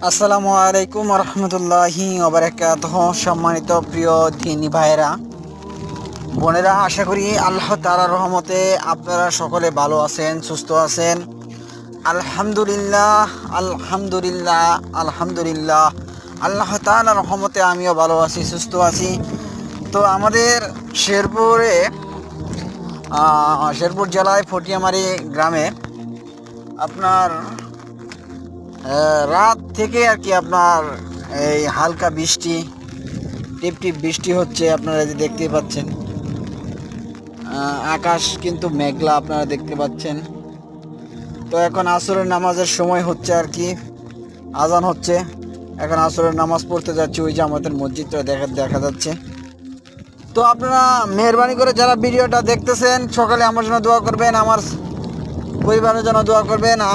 আসসালামু আলাইকুম রহমতুল্লাহি ওবারাকাতুহ। সম্মানিত প্রিয় দিনী ভাইয়েরা, বোনেরা, আশা করি আল্লাহ তাআলার রহমতে আপনারা সকলে ভালো আছেন, সুস্থ আছেন। আলহামদুলিল্লাহ, আলহামদুলিল্লাহ, আলহামদুলিল্লাহ। আল্লাহ তাআলার রহমতে আমিও ভালো আছি, সুস্থ আছি। তো আমাদের শেরপুরে শেরপুর জেলায় ফটিয়ামারি গ্রামে আপনার রাত থেকে আর কি আপনার এই হালকা বৃষ্টি, টিপ টিপ বৃষ্টি হচ্ছে। আপনারা যে দেখতে পাচ্ছেন, আকাশ কিন্তু মেঘলা, আপনারা দেখতে পাচ্ছেন। তো এখন আসরের নামাজের সময় হচ্ছে আর কি, আজান হচ্ছে। এখন আসরের নামাজ পড়তে যাচ্ছি, ওই যে আমাদের মসজিদটা দেখা যাচ্ছে। তো আপনারা মেহরবানি করে যারা ভিডিওটা দেখতেছেন, সকালে আমার জন্য দোয়া করবেন, আমার পরিবারের জন্য দোয়া করবেন।